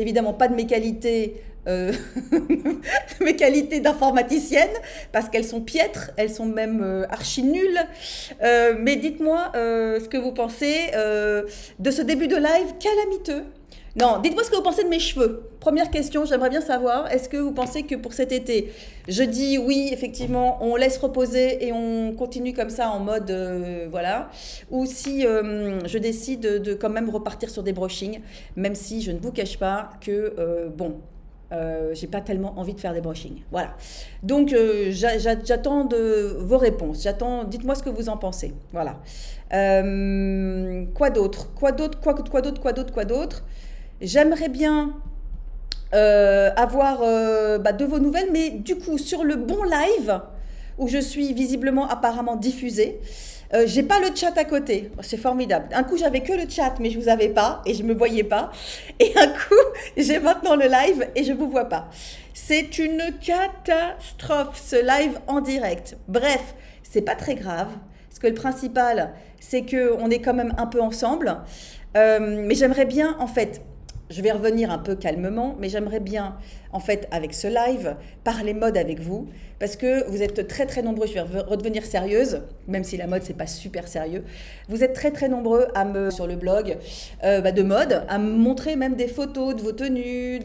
évidemment pas de mes qualités, de mes qualités d'informaticienne, parce qu'elles sont piètres, elles sont même archi nulles. Mais dites-moi ce que vous pensez de ce début de live calamiteux. Non, dites-moi ce que vous pensez de mes cheveux. Première question, j'aimerais bien savoir, est-ce que vous pensez que pour cet été, je dis oui, effectivement, on laisse reposer et on continue comme ça en mode, voilà, ou si je décide de quand même repartir sur des brushings, même si je ne vous cache pas que, bon, j'ai pas tellement envie de faire des brushings. Voilà. Donc, j'attends de vos réponses. Dites-moi ce que vous en pensez. Voilà. Quoi d'autre? Quoi d'autre? J'aimerais bien avoir de vos nouvelles, mais du coup, sur le bon live, où je suis visiblement apparemment diffusée, j'ai pas le chat à côté. C'est formidable. Un coup, j'avais que le chat, mais je vous avais pas et je me voyais pas. Et un coup, j'ai maintenant le live et je vous vois pas. C'est une catastrophe, ce live en direct. Bref, c'est pas très grave. Parce que le principal, c'est qu'on est quand même un peu ensemble. Mais j'aimerais bien, en fait, je vais revenir un peu calmement, mais j'aimerais bien, en fait, avec ce live, parler mode avec vous, parce que vous êtes très très nombreux, je vais redevenir sérieuse, même si la mode c'est pas super sérieux, vous êtes très très nombreux sur le blog de mode, à me montrer même des photos de vos tenues,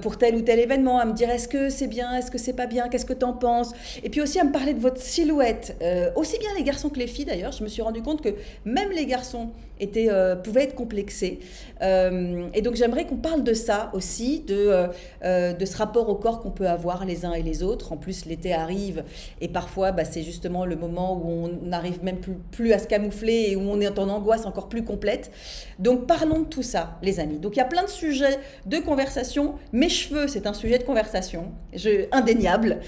pour tel ou tel événement, à me dire est-ce que c'est bien, est-ce que c'est pas bien, qu'est-ce que t'en penses, et puis aussi à me parler de votre silhouette, aussi bien les garçons que les filles d'ailleurs, je me suis rendu compte que même les garçons pouvaient être complexés, et donc j'aimerais qu'on parle de ça aussi, de ce rapport au corps qu'on peut avoir les uns et les autres. En plus, l'été arrive et parfois, c'est justement le moment où on n'arrive même plus à se camoufler et où on est en angoisse encore plus complète. Donc, parlons de tout ça, les amis. Donc, il y a plein de sujets de conversation. Mes cheveux, c'est un sujet de conversation, indéniable.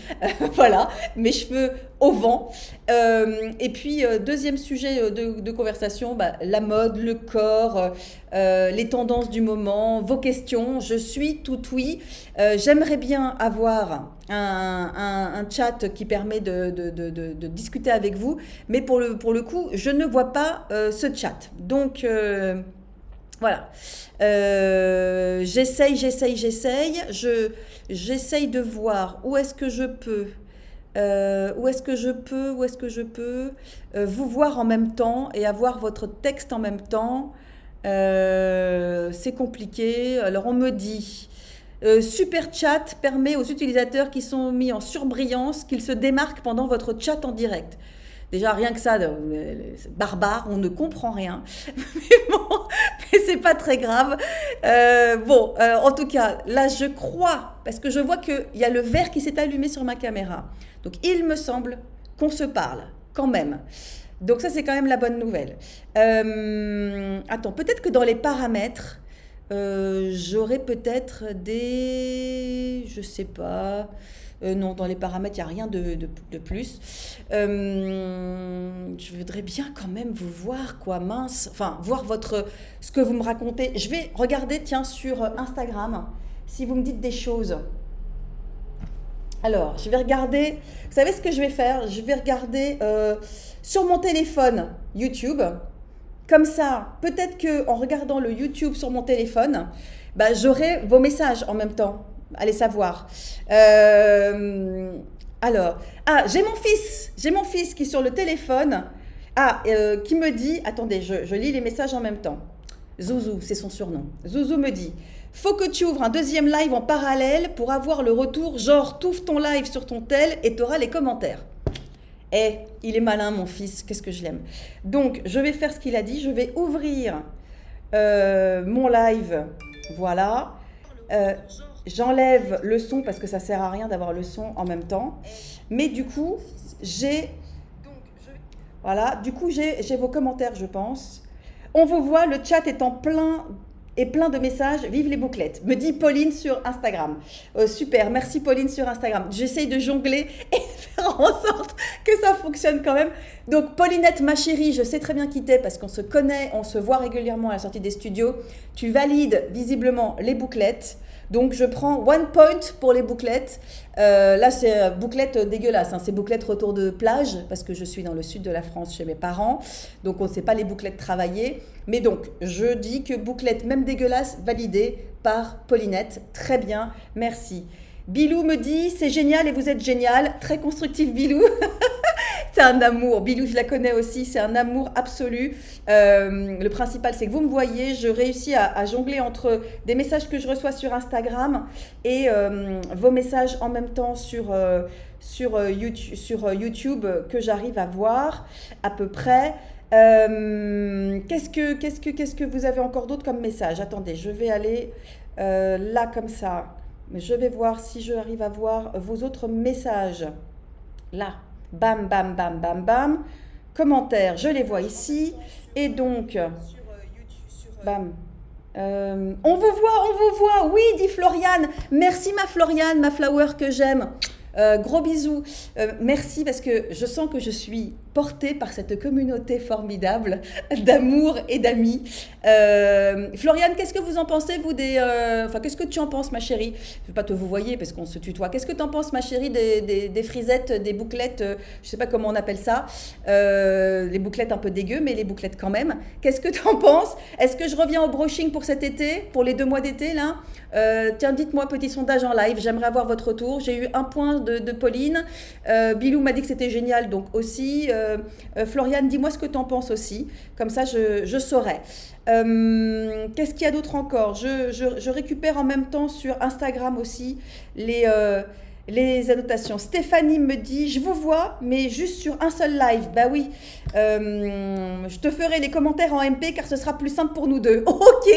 Voilà, mes cheveux au vent. Et puis, deuxième sujet de conversation, la mode, le corps, les tendances du moment, vos questions. Je suis tout oui. J'aimerais bien avoir un chat qui permet de discuter avec vous, mais pour le coup, je ne vois pas ce chat. Donc, voilà. J'essaye. J'essaye de voir où est-ce que je peux vous voir en même temps et avoir votre texte en même temps. C'est compliqué. Alors, on me dit... Super Chat permet aux utilisateurs qui sont mis en surbrillance qu'ils se démarquent pendant votre chat en direct. Déjà, rien que ça, c'est barbare, on ne comprend rien. Mais bon, mais c'est pas très grave. En tout cas, là, je crois, parce que je vois qu'il y a le vert qui s'est allumé sur ma caméra. Donc, il me semble qu'on se parle, quand même. Donc, ça, c'est quand même la bonne nouvelle. Attends, peut-être que dans les paramètres... j'aurais peut-être je sais pas, non, dans les paramètres, il n'y a rien de plus. Je voudrais bien quand même vous voir, quoi, mince, enfin, voir ce que vous me racontez. Je vais regarder, tiens, sur Instagram, si vous me dites des choses. Alors, je vais regarder, vous savez ce que je vais faire? Je vais regarder sur mon téléphone YouTube. Comme ça, peut-être qu'en regardant le YouTube sur mon téléphone, j'aurai vos messages en même temps. Allez savoir. Alors, j'ai mon fils qui est sur le téléphone, qui me dit, attendez, je lis les messages en même temps. Zouzou, c'est son surnom. Zouzou me dit, faut que tu ouvres un deuxième live en parallèle pour avoir le retour, genre t'ouvres ton live sur ton tel et t'auras les commentaires. Il est malin, mon fils, qu'est-ce que je l'aime. Donc, je vais faire ce qu'il a dit, je vais ouvrir mon live, voilà. J'enlève le son parce que ça sert à rien d'avoir le son en même temps. Mais du coup, j'ai vos commentaires, je pense. On vous voit, le chat est plein de messages. Vive les bouclettes, me dit Pauline sur Instagram. Super, merci Pauline sur Instagram. J'essaye de jongler et de faire en sorte que ça fonctionne quand même. Donc Paulinette, ma chérie, je sais très bien qui t'es parce qu'on se connaît, on se voit régulièrement à la sortie des studios. Tu valides visiblement les bouclettes. Donc je prends 1 point pour les bouclettes. Là c'est bouclettes dégueulasses, hein. C'est bouclettes retour de plage parce que je suis dans le sud de la France chez mes parents. Donc on ne sait pas les bouclettes travaillées. Mais donc je dis que bouclettes même même dégueulasse, validé par Paulinette. Très bien, merci. Bilou me dit, c'est génial et vous êtes génial. Très constructif, Bilou. C'est un amour. Bilou, je la connais aussi. C'est un amour absolu. Le principal, c'est que vous me voyez. Je réussis à jongler entre des messages que je reçois sur Instagram et vos messages en même temps sur YouTube que j'arrive à voir à peu près. Qu'est-ce que vous avez encore d'autre comme message? Attendez, je vais aller là comme ça. Je vais voir si j'arrive à voir vos autres messages. Là, bam, bam, bam, bam, bam. Commentaires, je les vois ici. Et donc, bam. On vous voit. Oui, dit Floriane. Merci ma Floriane, ma flower que j'aime. Gros bisous. Merci parce que je sens que je suis portée par cette communauté formidable d'amour et d'amis. Floriane, qu'est-ce que vous en pensez, vous, qu'est-ce que tu en penses, ma chérie? Je ne vais pas te vous voyez parce qu'on se tutoie. Qu'est-ce que tu en penses, ma chérie, des frisettes, des bouclettes, je ne sais pas comment on appelle ça, les bouclettes un peu dégueu, mais les bouclettes quand même. Qu'est-ce que tu en penses? Est-ce que je reviens au brushing pour cet été, pour les 2 mois d'été, là? Tiens, dites-moi, petit sondage en live, j'aimerais avoir votre retour. J'ai eu un point de Pauline. Bilou m'a dit que c'était génial, donc aussi. Floriane, dis-moi ce que tu en penses aussi. Comme ça, je saurai. Qu'est-ce qu'il y a d'autre encore? Je récupère en même temps sur Instagram aussi les annotations. Stéphanie me dit, je vous vois, mais juste sur un seul live. Bah oui, je te ferai les commentaires en MP car ce sera plus simple pour nous deux. Ok,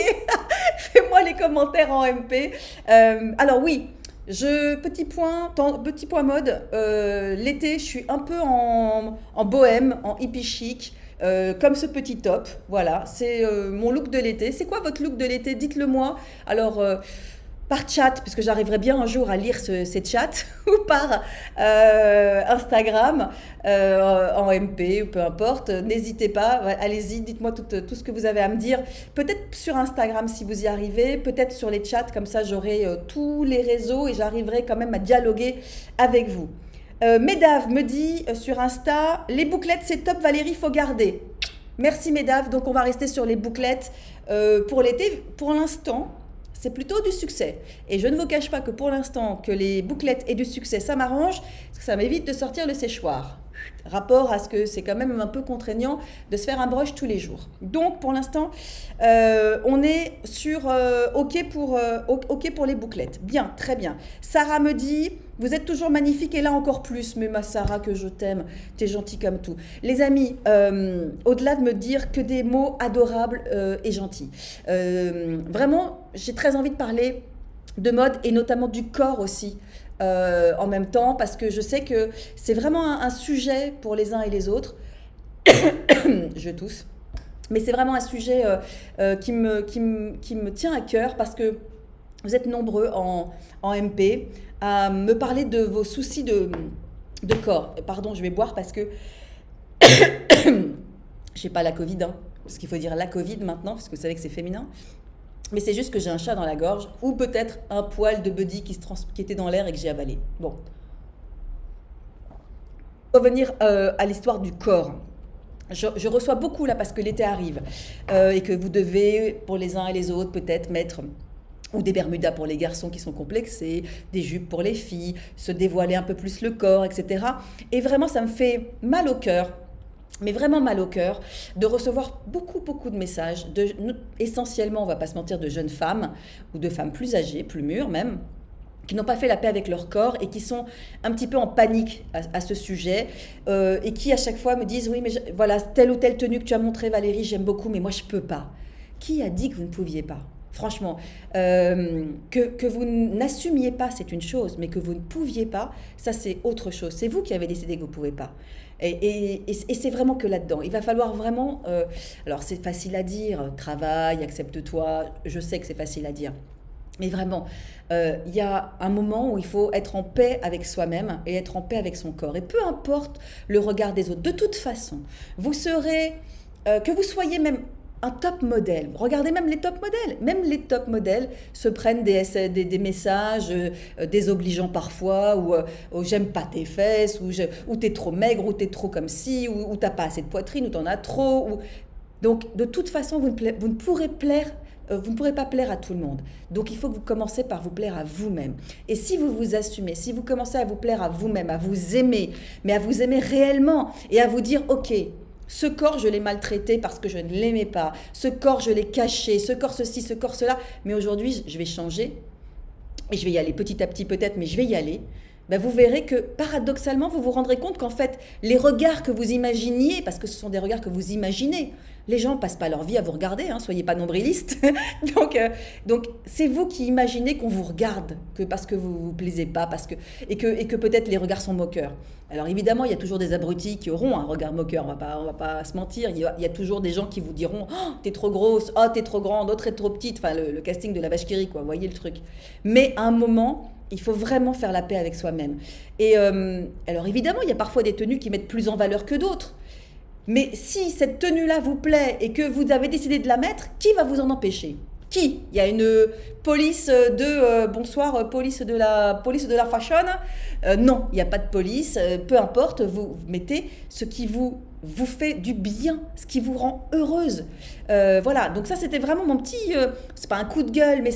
fais-moi les commentaires en MP. Alors oui, petit point mode, l'été, je suis un peu en bohème, en hippie chic. Comme ce petit top, voilà, c'est mon look de l'été. C'est quoi votre look de l'été? Dites-le moi. Alors, par chat, puisque j'arriverai bien un jour à lire ces chats, ou par Instagram, en MP, ou peu importe. N'hésitez pas, allez-y, dites-moi tout ce que vous avez à me dire. Peut-être sur Instagram si vous y arrivez, peut-être sur les chats, comme ça j'aurai tous les réseaux et j'arriverai quand même à dialoguer avec vous. Mesdav me dit sur Insta, les bouclettes c'est top Valérie, faut garder. Merci Mesdav, donc on va rester sur les bouclettes pour l'été. Pour l'instant, c'est plutôt du succès. Et je ne vous cache pas que pour l'instant, que les bouclettes aient du succès, ça m'arrange, parce que ça m'évite de sortir le séchoir. Rapport à ce que c'est quand même un peu contraignant de se faire un brush tous les jours. Donc pour l'instant, on est sur OK pour les bouclettes. Bien, très bien. Sarah me dit, vous êtes toujours magnifique et là encore plus. Mais ma Sarah, que je t'aime, t'es gentille comme tout. Les amis, au-delà de me dire que des mots adorables et gentils, vraiment, j'ai très envie de parler de mode et notamment du corps aussi. En même temps, parce que je sais que c'est vraiment un sujet pour les uns et les autres. Je tousse. Mais c'est vraiment un sujet qui me tient à cœur parce que vous êtes nombreux en MP à me parler de vos soucis de corps. Pardon, je vais boire parce que j'ai pas la Covid, hein, parce qu'il faut dire la Covid maintenant, parce que vous savez que c'est féminin. Mais c'est juste que j'ai un chat dans la gorge ou peut-être un poil de Buddy qui était dans l'air et que j'ai avalé. Bon. Revenir à l'histoire du corps. Je reçois beaucoup là parce que l'été arrive et que vous devez, pour les uns et les autres, peut-être mettre ou des bermudas pour les garçons qui sont complexés, des jupes pour les filles, se dévoiler un peu plus le corps, etc. Et vraiment, ça me fait mal au cœur. Mais vraiment mal au cœur, de recevoir beaucoup de messages, essentiellement, on ne va pas se mentir, de jeunes femmes, ou de femmes plus âgées, plus mûres même, qui n'ont pas fait la paix avec leur corps et qui sont un petit peu en panique à ce sujet, et qui à chaque fois me disent, oui, mais voilà, telle ou telle tenue que tu as montrée, Valérie, j'aime beaucoup, mais moi je ne peux pas. Qui a dit que vous ne pouviez pas ? Franchement, que vous n'assumiez pas, c'est une chose, mais que vous ne pouviez pas, ça c'est autre chose. C'est vous qui avez décidé que vous ne pouvez pas. Et c'est vraiment que là-dedans. Il va falloir vraiment... alors c'est facile à dire, travaille, accepte-toi, je sais que c'est facile à dire. Mais vraiment, il y a un moment où il faut être en paix avec soi-même et être en paix avec son corps. Et peu importe le regard des autres, de toute façon, vous serez... que vous soyez même... un top modèle. Regardez même les top modèles. Même les top modèles se prennent des messages désobligeants parfois, ou j'aime pas tes fesses, ou t'es trop maigre, ou t'es trop comme ci, ou t'as pas assez de poitrine, ou t'en as trop. Donc, de toute façon, vous ne pourrez plaire vous ne pourrez pas plaire à tout le monde. Donc il faut que vous commencez par vous plaire à vous-même. Et si vous vous assumez, si vous commencez à vous plaire à vous-même, à vous aimer, mais à vous aimer réellement et à vous dire, ok, ce corps, je l'ai maltraité parce que je ne l'aimais pas. Ce corps, je l'ai caché. Ce corps, ceci, ce corps, cela. Mais aujourd'hui, je vais changer. Et je vais y aller petit à petit peut-être, mais je vais y aller. Ben vous verrez que paradoxalement, vous vous rendrez compte qu'en fait, les regards que vous imaginiez, parce que ce sont des regards que vous imaginez, les gens ne passent pas leur vie à vous regarder, hein, soyez pas nombrilistes. donc c'est vous qui imaginez qu'on vous regarde, que parce que vous ne vous plaisez pas, et que peut-être les regards sont moqueurs. Alors évidemment, il y a toujours des abrutis qui auront un regard moqueur, on va pas se mentir. Il y a toujours des gens qui vous diront « Oh, t'es trop grosse, oh, t'es trop grande, oh, t'es trop petite », enfin le casting de la vache qui rit, quoi, vous voyez le truc. Mais à un moment, il faut vraiment faire la paix avec soi-même. Et alors évidemment, il y a parfois des tenues qui mettent plus en valeur que d'autres. Mais si cette tenue-là vous plaît et que vous avez décidé de la mettre, qui va vous en empêcher ? Qui ? Il y a une police bonsoir, police de la fashion. Non, il n'y a pas de police. Peu importe, vous mettez ce qui vous fait du bien, ce qui vous rend heureuse. Voilà, donc ça c'était vraiment mon petit, c'est pas un coup de gueule, mais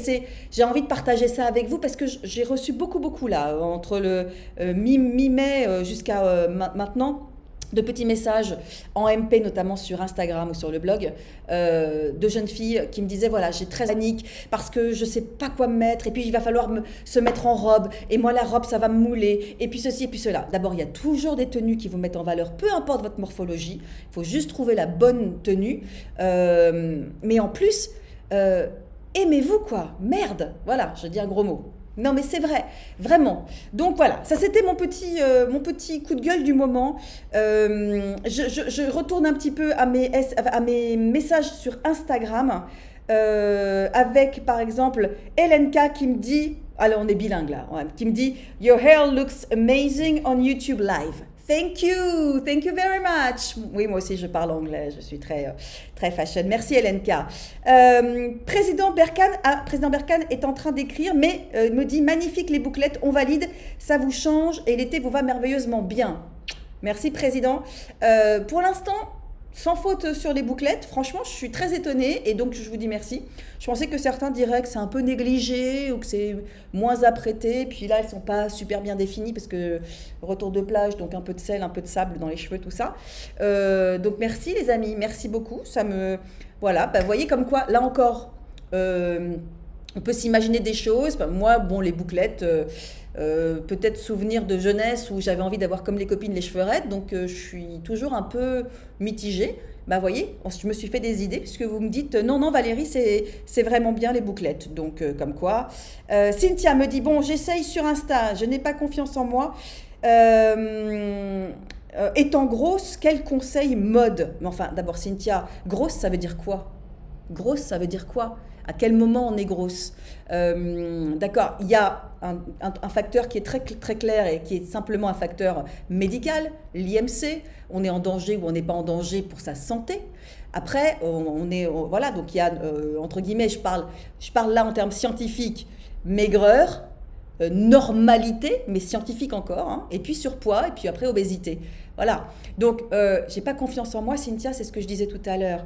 j'ai envie de partager ça avec vous parce que j'ai reçu beaucoup là, entre le mi-mai jusqu'à maintenant, de petits messages en MP, notamment sur Instagram ou sur le blog, de jeunes filles qui me disaient, voilà, j'ai très panique parce que je ne sais pas quoi me mettre, et puis il va falloir se mettre en robe, et moi la robe ça va me mouler, et puis ceci et puis cela. D'abord, il y a toujours des tenues qui vous mettent en valeur, peu importe votre morphologie, il faut juste trouver la bonne tenue, mais en plus, aimez-vous quoi, merde, voilà, je dis un gros mot. Non mais c'est vrai, vraiment. Donc voilà, ça c'était mon petit coup de gueule du moment. Je retourne un petit peu à mes messages sur Instagram avec par exemple LNK qui me dit, allez on est bilingue là, ouais, qui me dit « Your hair looks amazing on YouTube live ». Thank you very much. Oui, moi aussi je parle anglais, je suis très fashion. Merci LNK. Président Berkane est en train d'écrire, mais me dit magnifique les bouclettes, on valide, ça vous change et l'été vous va merveilleusement bien. Merci Président. Pour l'instant, sans faute sur les bouclettes, franchement, je suis très étonnée et donc je vous dis merci. Je pensais que certains diraient que c'est un peu négligé ou que c'est moins apprêté. Puis là, elles ne sont pas super bien définies parce que retour de plage, donc un peu de sel, un peu de sable dans les cheveux, tout ça. Donc merci les amis, merci beaucoup. Voilà, vous voyez comme quoi, là encore, on peut s'imaginer des choses. Moi, bon, les bouclettes... peut-être souvenir de jeunesse où j'avais envie d'avoir comme les copines les cheveux raides, donc je suis toujours un peu mitigée. Vous voyez, je me suis fait des idées puisque vous me dites non Valérie, c'est vraiment bien les bouclettes, donc comme quoi. Cynthia me dit bon, j'essaye sur Insta, je n'ai pas confiance en moi. Étant grosse, quel conseil mode ? Mais enfin, d'abord Cynthia, grosse ça veut dire quoi ? Grosse ça veut dire quoi ? À quel moment on est grosse ? D'accord, il y a un facteur qui est très, très clair et qui est simplement un facteur médical, l'IMC. On est en danger ou on n'est pas en danger pour sa santé. Après, voilà, donc il y a, entre guillemets, je parle là en termes scientifiques, maigreur, normalité, mais scientifique encore, hein, et puis surpoids, et puis après obésité. Voilà, donc j'ai pas confiance en moi, Cynthia, c'est ce que je disais tout à l'heure.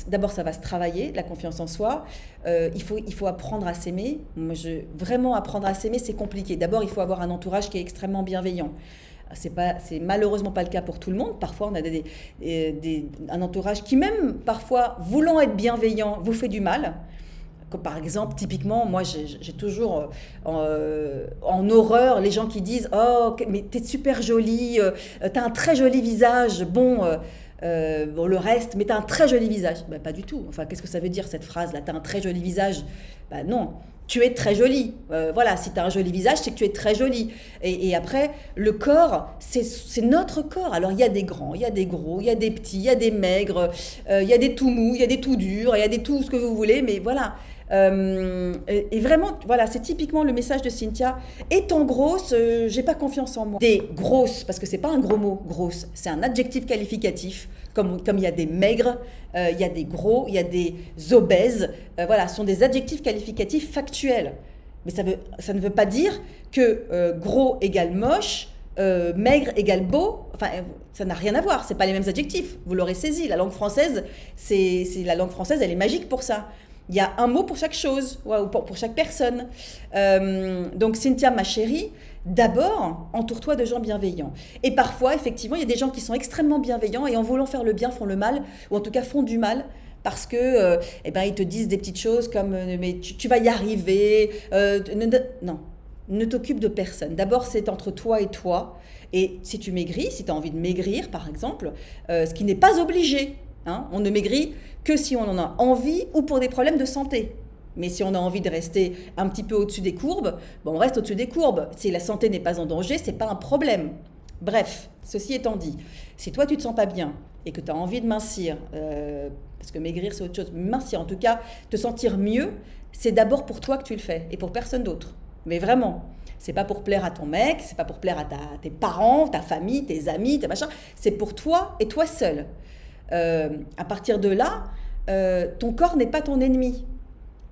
D'abord, ça va se travailler, la confiance en soi. Il faut apprendre à s'aimer. Vraiment apprendre à s'aimer, c'est compliqué. D'abord, il faut avoir un entourage qui est extrêmement bienveillant. C'est malheureusement pas le cas pour tout le monde. Parfois, on a un entourage qui, même parfois, voulant être bienveillant, vous fait du mal. Comme par exemple, typiquement, moi j'ai toujours en horreur les gens qui disent « Oh, mais t'es super jolie, t'as un très joli visage, bon, le reste, mais t'as un très joli visage. » Pas du tout. Enfin, qu'est-ce que ça veut dire cette phrase-là ? T'as un très joli visage ? Non, tu es très jolie. Voilà, si t'as un joli visage, c'est que tu es très jolie. Et après, le corps, c'est notre corps. Alors, il y a des grands, il y a des gros, il y a des petits, il y a des maigres, il y a des tout mous, il y a des tout durs, il y a des tout ce que vous voulez, mais voilà. Et vraiment, voilà, c'est typiquement le message de Cynthia. Étant grosse, j'ai pas confiance en moi. Des grosses, parce que c'est pas un gros mot, grosse, c'est un adjectif qualificatif. Comme il y a des maigres, il y a des gros, il y a des obèses. Voilà, ce sont des adjectifs qualificatifs factuels. Mais ça ne veut pas dire que gros égale moche, maigre égale beau. Enfin, ça n'a rien à voir. C'est pas les mêmes adjectifs. Vous l'aurez saisi. La langue française, la langue française, elle est magique pour ça. Il y a un mot pour chaque chose, ou pour chaque personne. Donc Cynthia, ma chérie, d'abord, entoure-toi de gens bienveillants. Et parfois, effectivement, il y a des gens qui sont extrêmement bienveillants et en voulant faire le bien font le mal, ou en tout cas font du mal. Parce que, ils te disent des petites choses comme mais tu vas y arriver. Non, ne t'occupe de personne. D'abord, c'est entre toi et toi. Et si tu maigris, si tu as envie de maigrir, par exemple, ce qui n'est pas obligé, hein, on ne maigrit que si on en a envie ou pour des problèmes de santé. Mais si on a envie de rester un petit peu au-dessus des courbes, on reste au-dessus des courbes. Si la santé n'est pas en danger, ce n'est pas un problème. Bref, ceci étant dit, si toi tu ne te sens pas bien et que tu as envie de mincir, parce que maigrir c'est autre chose, mais mincir en tout cas, te sentir mieux, c'est d'abord pour toi que tu le fais et pour personne d'autre. Mais vraiment, c'est pas pour plaire à ton mec, c'est pas pour plaire à tes parents, ta famille, tes amis, tes machins, c'est pour toi et toi seul. À partir de là, ton corps n'est pas ton ennemi.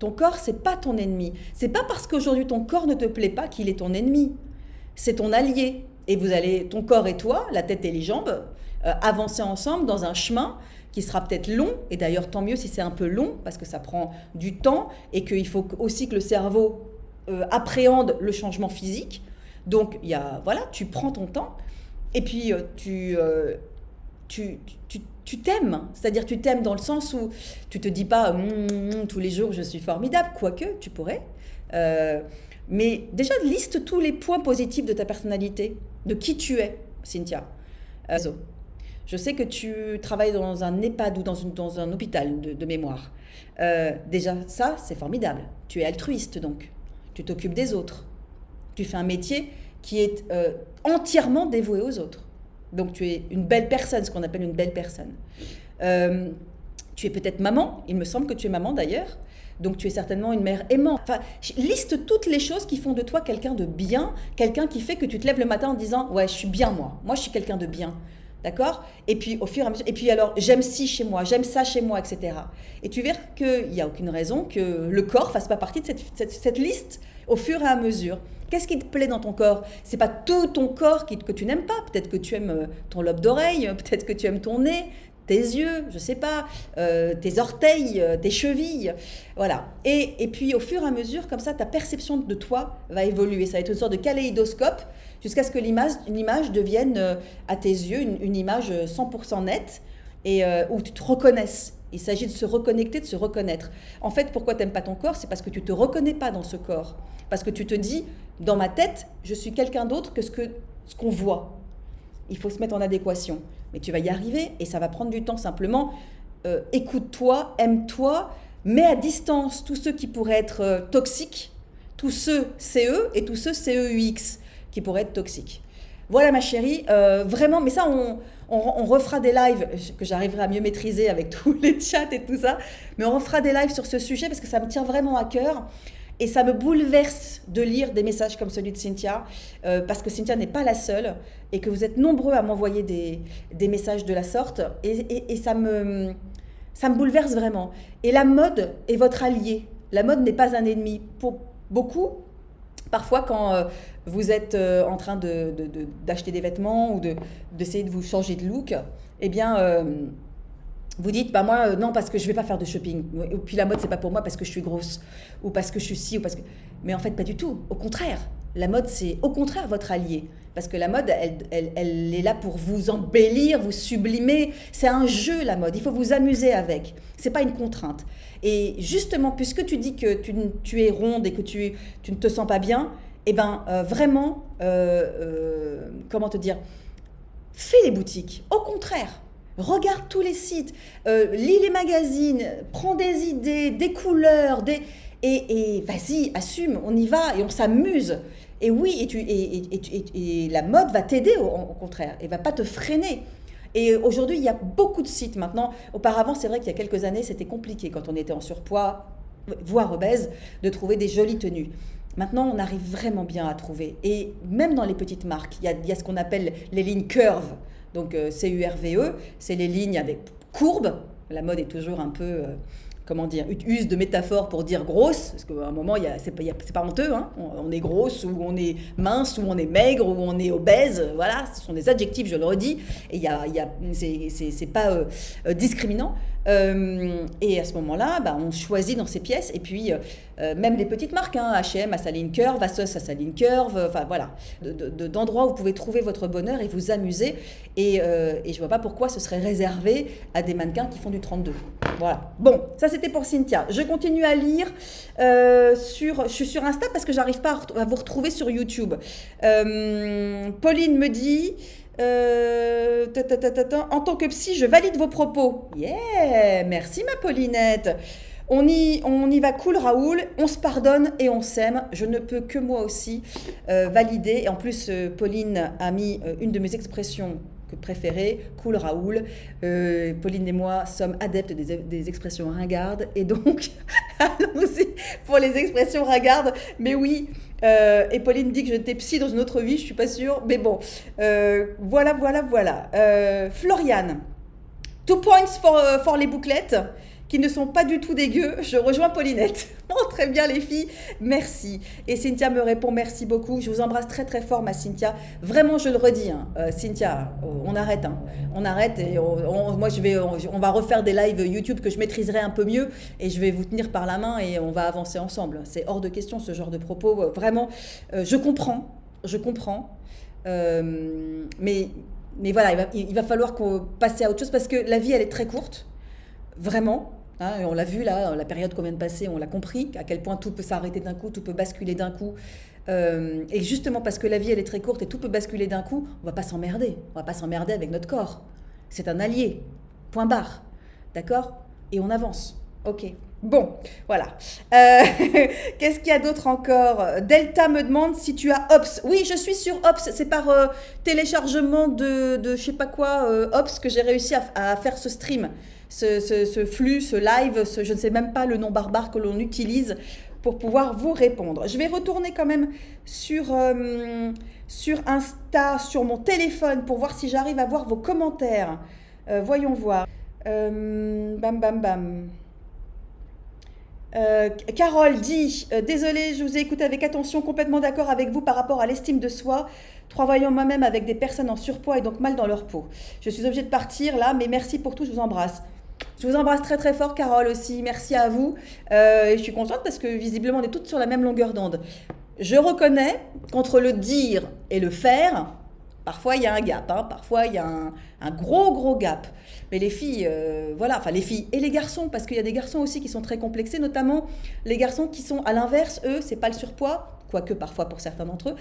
Ton corps, c'est pas ton ennemi. C'est pas parce qu'aujourd'hui ton corps ne te plaît pas qu'il est ton ennemi. C'est ton allié. Et vous allez, ton corps et toi, la tête et les jambes, avancer ensemble dans un chemin qui sera peut-être long. Et d'ailleurs, tant mieux si c'est un peu long, parce que ça prend du temps et qu'il faut aussi que le cerveau appréhende le changement physique. Donc, tu prends ton temps et puis tu t'aimes, c'est-à-dire tu t'aimes dans le sens où tu te dis pas tous les jours je suis formidable, quoique tu pourrais, mais déjà liste tous les points positifs de ta personnalité, de qui tu es, Cynthia. Je sais que tu travailles dans un EHPAD ou dans un hôpital de mémoire. Déjà ça c'est formidable, tu es altruiste donc, tu t'occupes des autres, tu fais un métier qui est entièrement dévoué aux autres. Donc tu es une belle personne, ce qu'on appelle une belle personne. Tu es peut-être maman, il me semble que tu es maman d'ailleurs, donc tu es certainement une mère aimante. Enfin, liste toutes les choses qui font de toi quelqu'un de bien, quelqu'un qui fait que tu te lèves le matin en disant « ouais, je suis bien moi je suis quelqu'un de bien ». D'accord ? Et puis au fur et à mesure, et puis alors j'aime ci chez moi, j'aime ça chez moi, etc. Et tu verras qu'il n'y a aucune raison que le corps fasse pas partie de cette liste au fur et à mesure. Qu'est-ce qui te plaît dans ton corps ? C'est pas tout ton corps que tu n'aimes pas. Peut-être que tu aimes ton lobe d'oreille, peut-être que tu aimes ton nez, tes yeux, je sais pas, tes orteils, tes chevilles, voilà. Et puis au fur et à mesure, comme ça, ta perception de toi va évoluer. Ça va être une sorte de kaléidoscope jusqu'à ce que l'image devienne à tes yeux une image 100% nette et où tu te reconnaisses. Il s'agit de se reconnecter, de se reconnaître. En fait, pourquoi tu n'aimes pas ton corps ? C'est parce que tu ne te reconnais pas dans ce corps. Parce que tu te dis, dans ma tête, je suis quelqu'un d'autre que ce qu'on voit. Il faut se mettre en adéquation. Mais tu vas y arriver et ça va prendre du temps. Simplement, écoute-toi, aime-toi, mets à distance tous ceux qui pourraient être toxiques, tous ceux CE et tous ceux CEUX qui pourraient être toxiques. Voilà ma chérie, vraiment, mais ça on refera des lives que j'arriverai à mieux maîtriser avec tous les chats et tout ça, mais on refera des lives sur ce sujet parce que ça me tient vraiment à cœur et ça me bouleverse de lire des messages comme celui de Cynthia, parce que Cynthia n'est pas la seule et que vous êtes nombreux à m'envoyer des messages de la sorte et ça me bouleverse vraiment. Et la mode est votre allié, la mode n'est pas un ennemi. Pour beaucoup, parfois quand vous êtes en train d'acheter des vêtements ou d'essayer de vous changer de look, eh bien vous dites moi non parce que je vais pas faire de shopping, et puis la mode c'est pas pour moi parce que je suis grosse ou parce que je suis ci ou parce que, mais en fait pas du tout, au contraire, la mode c'est au contraire votre allié, parce que la mode elle est là pour vous embellir, vous sublimer, c'est un jeu la mode, il faut vous amuser avec, c'est pas une contrainte. Et justement puisque tu dis que tu es ronde et que tu ne te sens pas bien, eh ben vraiment comment te dire, fais les boutiques, au contraire. Regarde tous les sites, lis les magazines, prends des idées, des couleurs, et vas-y, assume, on y va et on s'amuse. Et oui, et la mode va t'aider au contraire, et va pas te freiner. Et aujourd'hui, il y a beaucoup de sites maintenant. Auparavant, c'est vrai qu'il y a quelques années, c'était compliqué quand on était en surpoids, voire obèse, de trouver des jolies tenues. Maintenant, on arrive vraiment bien à trouver. Et même dans les petites marques, il y a ce qu'on appelle les lignes curves. Donc CURVE, c'est les lignes avec courbes. La mode est toujours un peu comment dire, use de métaphores pour dire grosse, parce qu'à un moment, c'est pas honteux, hein. On est grosse, ou on est mince, ou on est maigre, ou on est obèse, voilà, ce sont des adjectifs, je le redis, et c'est pas discriminant. Et à ce moment-là, on choisit dans ces pièces, et puis même les petites marques, hein, H&M a sa ligne curve, Asos a sa ligne curve, enfin voilà, d'endroits où vous pouvez trouver votre bonheur et vous amuser, et je vois pas pourquoi ce serait réservé à des mannequins qui font du 32. Voilà. Bon, ça c'était pour Cynthia. Je continue à lire. Je suis sur Insta parce que j'arrive pas à vous retrouver sur YouTube. Pauline me dit... en tant que psy, je valide vos propos. Yeah, merci ma Paulinette. On y va cool Raoul, on se pardonne et on s'aime. Je ne peux que moi aussi valider. Et en plus, Pauline a mis une de mes expressions préférées, cool Raoul. Pauline et moi sommes adeptes des expressions ringardes. Et donc, allons-y pour les expressions ringardes. Mais oui, et Pauline dit que j'étais psy dans une autre vie, je suis pas sûre. Mais bon, voilà. Floriane, 2 points for les bouclettes, qui ne sont pas du tout dégueux. Je rejoins Paulinette. Oh, très bien les filles, merci. Et Cynthia me répond merci beaucoup. Je vous embrasse très très fort ma Cynthia. Vraiment, je le redis, hein. Cynthia, on arrête. Hein. On arrête et on va refaire des lives YouTube que je maîtriserai un peu mieux et je vais vous tenir par la main et on va avancer ensemble. C'est hors de question ce genre de propos. Vraiment, je comprends. Mais voilà, il va falloir qu'on passe à autre chose parce que la vie, elle est très courte. Vraiment, hein, et on l'a vu là, la période qu'on vient de passer, on l'a compris, à quel point tout peut s'arrêter d'un coup, tout peut basculer d'un coup. Et justement parce que la vie elle est très courte et tout peut basculer d'un coup, on va pas s'emmerder. On va pas s'emmerder avec notre corps. C'est un allié. Point barre. D'accord ? Et on avance. Ok. Bon, voilà. Qu'est-ce qu'il y a d'autre encore ? Delta me demande si tu as Ops. Oui, je suis sur Ops. C'est par téléchargement de je sais pas quoi, Ops, que j'ai réussi à faire ce stream. Ce flux, ce live, je ne sais même pas le nom barbare que l'on utilise pour pouvoir vous répondre. Je vais retourner quand même sur Insta, sur mon téléphone, pour voir si j'arrive à voir vos commentaires. Voyons voir. Carole dit désolée, je vous ai écouté avec attention, complètement d'accord avec vous par rapport à l'estime de soi, travaillant moi-même avec des personnes en surpoids et donc mal dans leur peau. Je suis obligée de partir là, mais merci pour tout, je vous embrasse. Je vous embrasse très très fort Carole aussi, merci à vous. Et je suis contente parce que visiblement on est toutes sur la même longueur d'onde. Je reconnais qu'entre le dire et le faire, parfois il y a un gap, hein, parfois il y a un gros gap. Mais les filles, voilà, enfin les filles et les garçons, parce qu'il y a des garçons aussi qui sont très complexés, notamment les garçons qui sont à l'inverse, eux, c'est pas le surpoids, quoique parfois pour certains d'entre eux,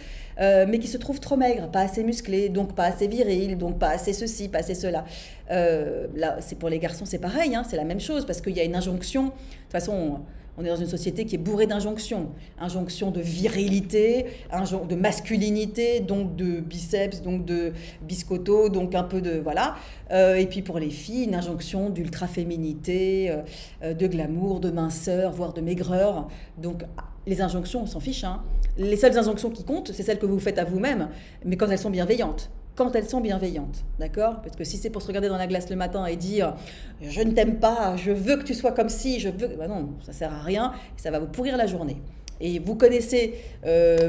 mais qui se trouvent trop maigres, pas assez musclés, donc pas assez virils, donc pas assez ceci, pas assez cela. Là, c'est pour les garçons, c'est pareil, hein, c'est la même chose, parce qu'il y a une injonction. De toute façon, on est dans une société qui est bourrée d'injonctions. Injonction de virilité, de masculinité, donc de biceps, donc de biscotto, donc un peu de... Voilà. Et puis pour les filles, une injonction d'ultra-féminité, de glamour, de minceur, voire de maigreur. Donc les injonctions, on s'en fiche. Hein. Les seules injonctions qui comptent, c'est celles que vous faites à vous-même, mais quand elles sont bienveillantes. Quand elles sont bienveillantes, d'accord ? Parce que si c'est pour se regarder dans la glace le matin et dire « je ne t'aime pas, je veux que tu sois comme ci, je veux… » Ben non, ça ne sert à rien, ça va vous pourrir la journée. Et vous connaissez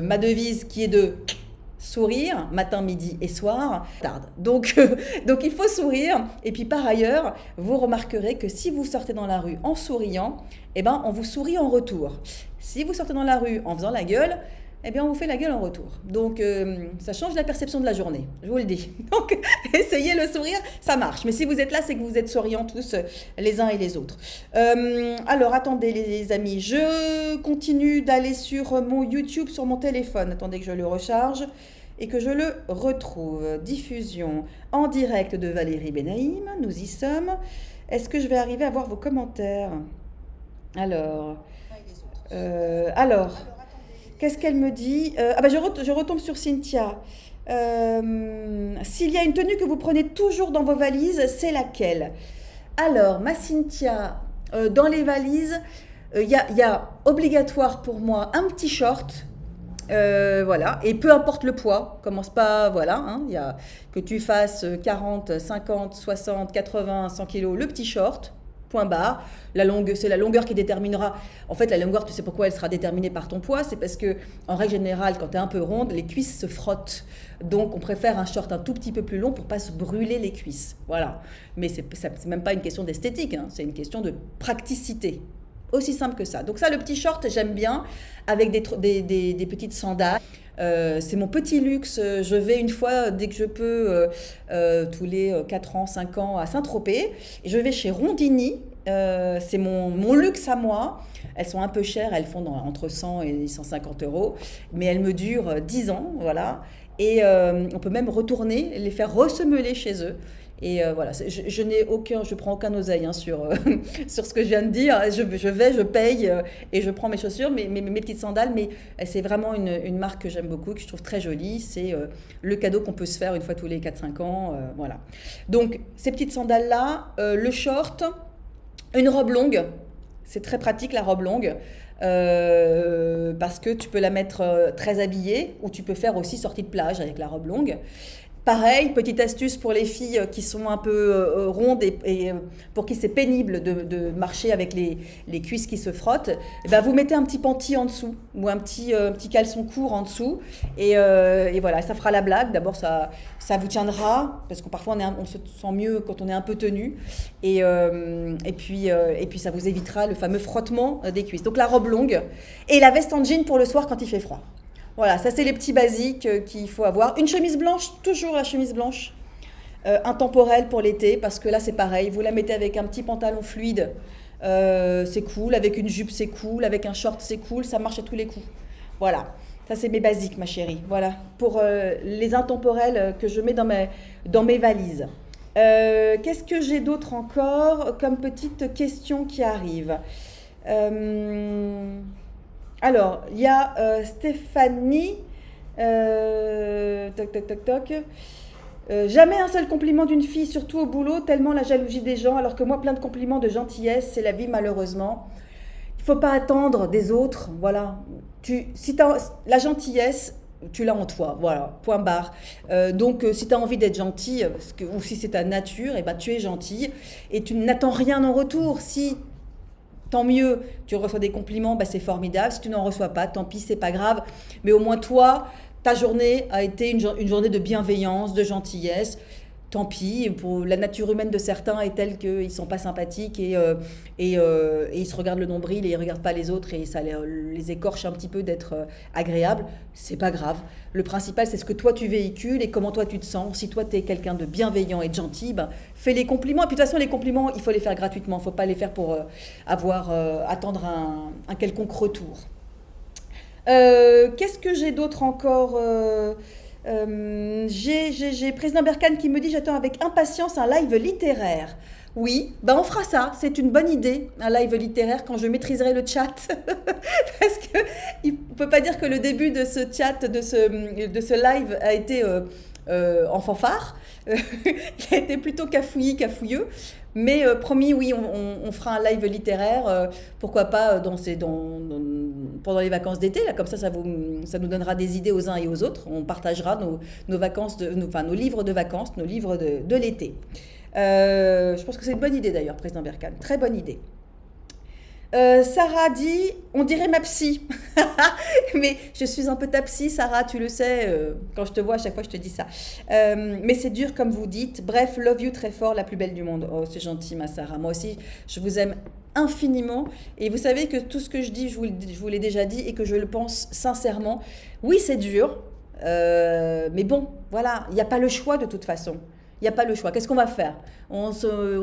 ma devise qui est de sourire, matin, midi et soir, tarde. Donc il faut sourire. Et puis par ailleurs, vous remarquerez que si vous sortez dans la rue en souriant, eh ben, on vous sourit en retour. Si vous sortez dans la rue en faisant la gueule, eh bien, on vous fait la gueule en retour. Donc, ça change la perception de la journée, je vous le dis. Donc, essayez le sourire, ça marche. Mais si vous êtes là, c'est que vous êtes souriants tous, les uns et les autres. Alors, attendez les amis, je continue d'aller sur mon YouTube, sur mon téléphone. Attendez que je le recharge et que je le retrouve. Diffusion en direct de Valérie Benaïm, nous y sommes. Est-ce que je vais arriver à voir vos commentaires ? Alors... Qu'est-ce qu'elle me dit ? Je retombe sur Cynthia. S'il y a une tenue que vous prenez toujours dans vos valises, c'est laquelle ? Alors, ma Cynthia, dans les valises, il y a obligatoire pour moi un petit short. Voilà, et peu importe le poids, commence pas, voilà, hein, y a, que tu fasses 40, 50, 60, 80, 100 kilos, le petit short. Point barre. C'est la longueur qui déterminera. En fait, la longueur, tu sais pourquoi elle sera déterminée par ton poids? C'est parce que, en règle générale, quand tu es un peu ronde, les cuisses se frottent. Donc, on préfère un short un tout petit peu plus long pour pas se brûler les cuisses. Voilà. Mais c'est même pas une question d'esthétique, hein. C'est une question de praticité. Aussi simple que ça. Donc ça, le petit short, j'aime bien, avec des petites sandales. C'est mon petit luxe. Je vais une fois, dès que je peux, tous les 4 ans, 5 ans, à Saint-Tropez. Et je vais chez Rondini. C'est mon luxe à moi. Elles sont un peu chères, elles font entre 100 et 150 euros. Mais elles me durent 10 ans, voilà. Et on peut même retourner, les faire ressemeler chez eux. Et voilà, je prends aucun oseille, hein, sur ce que je viens de dire. Je paye et je prends mes chaussures, mes petites sandales. Mais c'est vraiment une marque que j'aime beaucoup, que je trouve très jolie. C'est le cadeau qu'on peut se faire une fois tous les 4-5 ans. Voilà. Donc, ces petites sandales-là, le short, une robe longue. C'est très pratique, la robe longue. Parce que tu peux la mettre très habillée, ou tu peux faire aussi sortie de plage avec la robe longue. Pareil, petite astuce pour les filles qui sont un peu rondes et pour qui c'est pénible de marcher avec les cuisses qui se frottent, et ben vous mettez un petit panty en dessous ou un petit caleçon court en dessous et voilà, ça fera la blague. D'abord, ça vous tiendra parce que parfois on se sent mieux quand on est un peu tenu et puis ça vous évitera le fameux frottement des cuisses. Donc la robe longue et la veste en jean pour le soir quand il fait froid. Voilà, ça c'est les petits basiques qu'il faut avoir. Une chemise blanche, toujours la chemise blanche. Intemporelle pour l'été, parce que là c'est pareil. Vous la mettez avec un petit pantalon fluide, c'est cool. Avec une jupe, c'est cool. Avec un short, c'est cool. Ça marche à tous les coups. Voilà, ça c'est mes basiques, ma chérie. Voilà, pour les intemporels que je mets dans mes valises. Qu'est-ce que j'ai d'autre encore comme petite question qui arrive? Alors, il y a Stéphanie. Jamais un seul compliment d'une fille, surtout au boulot, tellement la jalousie des gens, alors que moi, plein de compliments de gentillesse, c'est la vie malheureusement. Il ne faut pas attendre des autres, voilà. La gentillesse, tu l'as en toi, voilà, point barre. Donc, si tu as envie d'être gentil, ou si c'est ta nature, ben, tu es gentil et tu n'attends rien en retour. Si tant mieux, tu reçois des compliments, bah c'est formidable. Si tu n'en reçois pas, tant pis, c'est pas grave. Mais au moins toi, ta journée a été une journée de bienveillance, de gentillesse. Tant pis, pour la nature humaine de certains est telle qu'ils ne sont pas sympathiques et ils se regardent le nombril et ils ne regardent pas les autres et ça les écorche un petit peu d'être agréables. C'est pas grave. Le principal, c'est ce que toi tu véhicules et comment toi tu te sens. Si toi tu es quelqu'un de bienveillant et de gentil, ben, fais les compliments. Et puis de toute façon, les compliments, il faut les faire gratuitement. Il ne faut pas les faire pour attendre un quelconque retour. Qu'est-ce que j'ai d'autre encore j'ai Président Berkane qui me dit j'attends avec impatience un live littéraire. Oui, ben on fera ça, c'est une bonne idée, un live littéraire quand je maîtriserai le chat. Parce que il ne peut pas dire que le début de ce chat, de ce live a été en fanfare. Il a été plutôt cafouilleux. Mais promis, oui, on fera un live littéraire, pourquoi pas pendant les vacances d'été, là, comme ça nous donnera des idées aux uns et aux autres. On partagera nos vacances, nos livres de vacances, nos livres de l'été. Je pense que c'est une bonne idée d'ailleurs, Président Berkane, très bonne idée. Sarah dit, on dirait ma psy. Mais je suis un peu ta psy, Sarah, tu le sais, quand je te vois, à chaque fois je te dis ça. Mais c'est dur comme vous dites. Bref, love you très fort, la plus belle du monde. Oh, c'est gentil, ma Sarah. Moi aussi, je vous aime infiniment. Et vous savez que tout ce que je dis, je vous l'ai déjà dit et que je le pense sincèrement. Oui, c'est dur, mais bon, voilà, il n'y a pas le choix de toute façon. Il n'y a pas le choix. Qu'est-ce qu'on va faire? On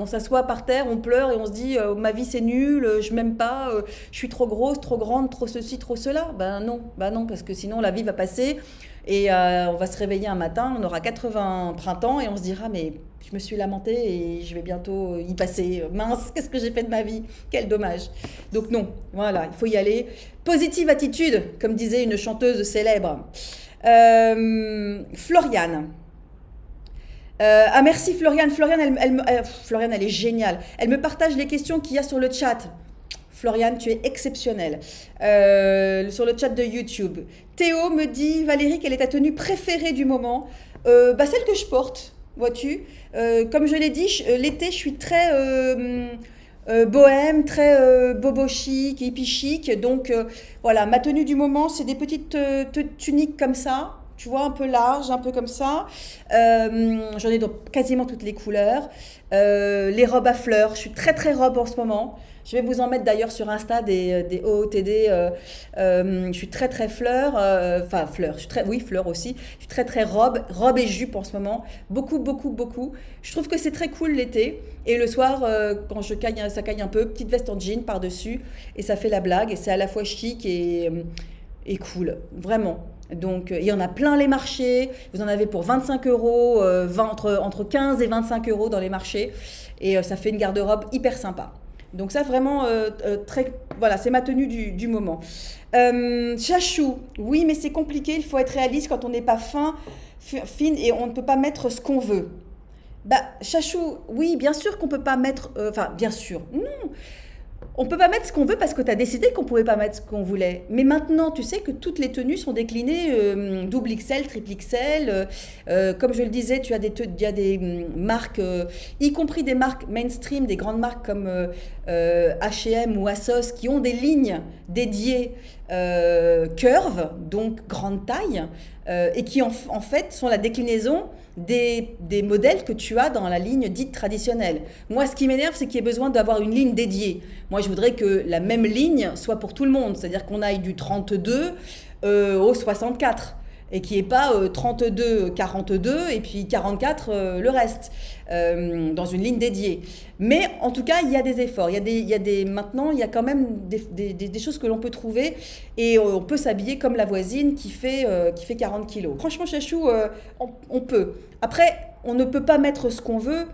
s'assoit par terre, on pleure et on se dit ma vie c'est nul, je m'aime pas, je suis trop grosse, trop grande, trop ceci, trop cela. Ben non, parce que sinon la vie va passer et on va se réveiller un matin, on aura 80 printemps et on se dira mais je me suis lamentée et je vais bientôt y passer. Mince, qu'est-ce que j'ai fait de ma vie? Quel dommage. Donc non, voilà, il faut y aller. Positive attitude, comme disait une chanteuse célèbre. Floriane. Merci Floriane. Floriane, elle est géniale. Elle me partage les questions qu'il y a sur le chat. Floriane, tu es exceptionnelle. Sur le chat de YouTube. Théo me dit, Valérie, quelle est ta tenue préférée du moment? Celle que je porte, vois-tu. Comme je l'ai dit, l'été, je suis très bohème, très bobo chic, hippie chic. Donc voilà, ma tenue du moment, c'est des petites tuniques comme ça. Tu vois, un peu large, un peu comme ça. J'en ai dans quasiment toutes les couleurs. Les robes à fleurs, je suis très très robe en ce moment. Je vais vous en mettre d'ailleurs sur Insta des OOTD. Je suis très très fleur, enfin fleur, oui fleur aussi. Je suis très très robe et jupe en ce moment. Beaucoup beaucoup beaucoup. Je trouve que c'est très cool l'été. Et le soir, quand ça caille un peu, petite veste en jean par-dessus. Et ça fait la blague. Et c'est à la fois chic et cool, vraiment. Donc, il y en a plein les marchés. Vous en avez pour 25 euros, entre 15 et 25 euros dans les marchés. Et ça fait une garde-robe hyper sympa. Donc ça, vraiment, voilà, c'est ma tenue du moment. Chachou, oui, mais c'est compliqué. Il faut être réaliste quand on n'est pas fine et on ne peut pas mettre ce qu'on veut. Bah, Chachou, oui, bien sûr qu'on peut pas mettre... Enfin, bien sûr, non. On peut pas mettre ce qu'on veut parce que tu as décidé qu'on pouvait pas mettre ce qu'on voulait. Mais maintenant, tu sais que toutes les tenues sont déclinées double XL, triple XL. Comme je le disais, il y a des marques, y compris des marques mainstream, des grandes marques comme H&M ou ASOS, qui ont des lignes dédiées curve, donc grande taille, et qui en fait sont la déclinaison des modèles que tu as dans la ligne dite traditionnelle. Moi, ce qui m'énerve, c'est qu'il y ait besoin d'avoir une ligne dédiée. Moi, je voudrais que la même ligne soit pour tout le monde, c'est-à-dire qu'on aille du 32 au 64 et qu'il n'y ait pas 32, 42 et puis 44 le reste, dans une ligne dédiée. Mais en tout cas, il y a des efforts. Maintenant, il y a quand même des choses que l'on peut trouver et on peut s'habiller comme la voisine qui fait 40 kilos. Franchement, Chachou, on peut. Après, on ne peut pas mettre ce qu'on veut.